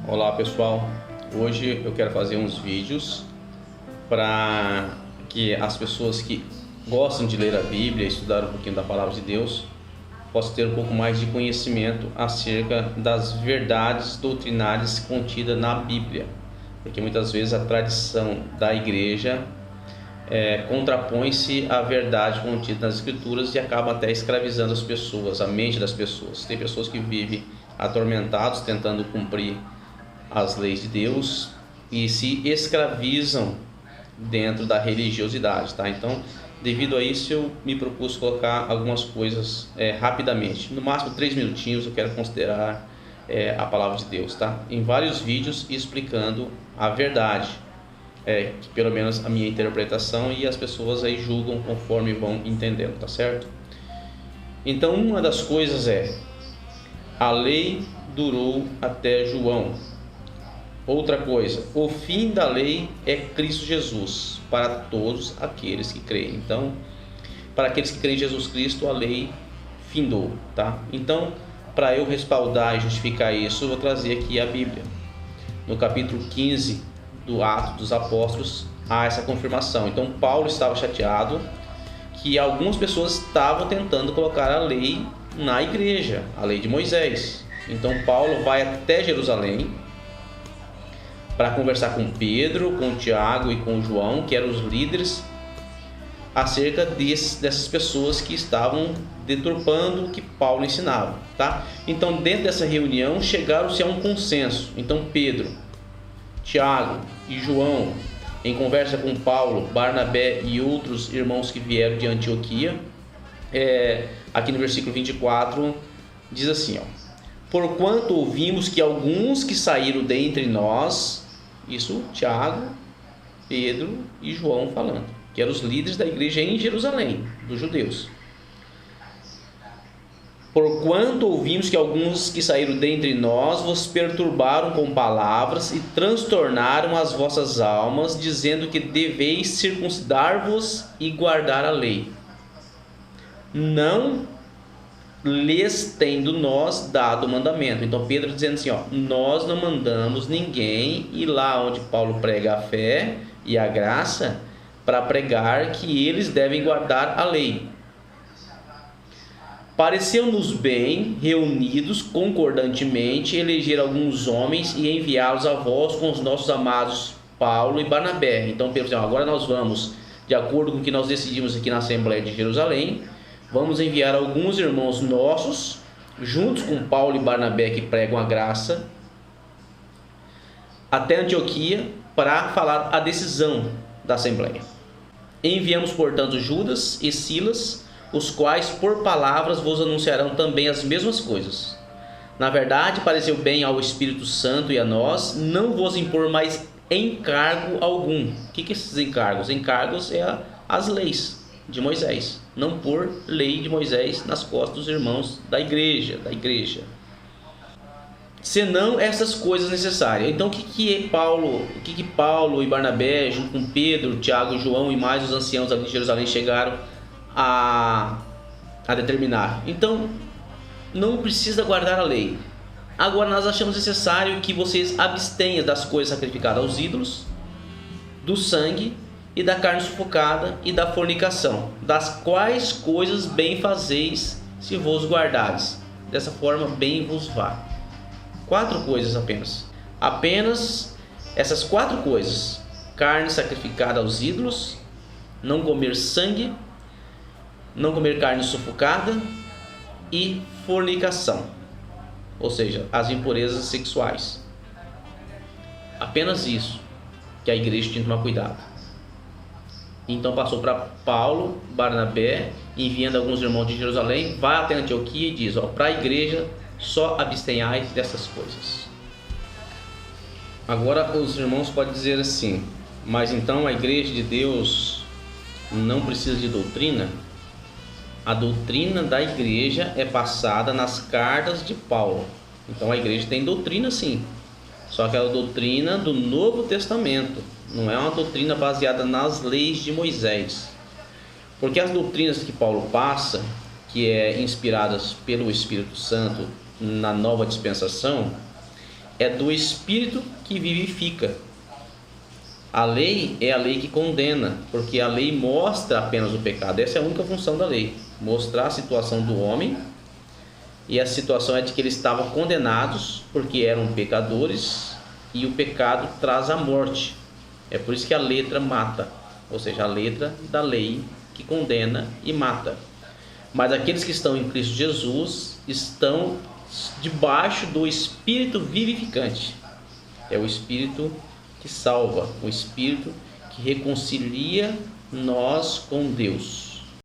Olá pessoal, hoje eu quero fazer uns vídeos para que as pessoas que gostam de ler a Bíblia, estudar um pouquinho da Palavra de Deus, possam ter um pouco mais de conhecimento acerca das verdades doutrinárias contidas na Bíblia, porque muitas vezes a tradição da igreja contrapõe-se à verdade contida nas Escrituras e acaba até escravizando as pessoas, a mente das pessoas. Tem pessoas que vivem atormentados tentando cumprir as leis de Deus e se escravizam dentro da religiosidade, tá? Então, devido a isso, eu me propus colocar algumas coisas rapidamente, no máximo 3 minutinhos. Eu quero considerar a palavra de Deus, tá? Em vários vídeos explicando a verdade, que pelo menos a minha interpretação, e as pessoas aí julgam conforme vão entendendo, tá certo? Então, uma das coisas a lei durou até João. Outra coisa, o fim da lei é Cristo Jesus para todos aqueles que creem. Então, para aqueles que creem em Jesus Cristo, a lei findou, tá? Então, para eu respaldar e justificar isso, eu vou trazer aqui a Bíblia. No capítulo 15 do Atos dos Apóstolos, há essa confirmação. Então, Paulo estava chateado que algumas pessoas estavam tentando colocar a lei na igreja, a lei de Moisés. Então, Paulo vai até Jerusalém para conversar com Pedro, com Tiago e com João, que eram os líderes, acerca dessas pessoas que estavam deturpando o que Paulo ensinava, tá? Então, dentro dessa reunião, chegaram-se a um consenso. Então, Pedro, Tiago e João, em conversa com Paulo, Barnabé e outros irmãos que vieram de Antioquia, aqui no versículo 24, diz assim, porquanto ouvimos que alguns que saíram dentre nós, isso Tiago, Pedro e João falando, que eram os líderes da igreja em Jerusalém, dos judeus. Porquanto ouvimos que alguns que saíram dentre nós vos perturbaram com palavras e transtornaram as vossas almas, dizendo que deveis circuncidar-vos e guardar a lei. Não lhes tendo nós dado o mandamento. Então Pedro dizendo assim, nós não mandamos ninguém ir lá onde Paulo prega a fé e a graça para pregar que eles devem guardar a lei. Pareceu-nos bem, reunidos concordantemente, eleger alguns homens e enviá-los a vós com os nossos amados Paulo e Barnabé. Então Pedro disse, agora nós vamos, de acordo com o que nós decidimos aqui na Assembleia de Jerusalém, vamos enviar alguns irmãos nossos, juntos com Paulo e Barnabé, que pregam a graça, até Antioquia, para falar a decisão da Assembleia. Enviamos, portanto, Judas e Silas, os quais por palavras vos anunciarão também as mesmas coisas. Na verdade, pareceu bem ao Espírito Santo e a nós não vos impor mais encargo algum. O que esses encargos? Encargos as leis de Moisés, não pôr lei de Moisés nas costas dos irmãos da igreja, senão essas coisas necessárias. Então o que Paulo e Barnabé, junto com Pedro, Tiago, João e mais os anciãos ali de Jerusalém chegaram a determinar? Então, não precisa guardar a lei. Agora nós achamos necessário que vocês abstenham das coisas sacrificadas aos ídolos, do sangue e da carne sufocada e da fornicação, das quais coisas bem fazeis se vos guardares. Dessa forma bem vos vá. 4 coisas apenas essas 4 coisas: carne sacrificada aos ídolos, não comer sangue, não comer carne sufocada e fornicação, ou seja, as impurezas sexuais. Apenas isso que a igreja tinha que tomar cuidado. Então passou para Paulo, Barnabé, enviando alguns irmãos de Jerusalém, vai até Antioquia e diz, para a igreja, só abstenhais dessas coisas. Agora os irmãos podem dizer assim, mas então a igreja de Deus não precisa de doutrina? A doutrina da igreja é passada nas cartas de Paulo. Então a igreja tem doutrina sim, só que é a doutrina do Novo Testamento. Não é uma doutrina baseada nas leis de Moisés. Porque as doutrinas que Paulo passa, que é inspiradas pelo Espírito Santo na nova dispensação, é do Espírito que vivifica. A lei é a lei que condena, porque a lei mostra apenas o pecado. Essa é a única função da lei, mostrar a situação do homem, e a situação é de que eles estavam condenados porque eram pecadores, e o pecado traz a morte. É por isso que a letra mata, ou seja, a letra da lei que condena e mata. Mas aqueles que estão em Cristo Jesus estão debaixo do Espírito vivificante. É o Espírito que salva, o Espírito que reconcilia nós com Deus.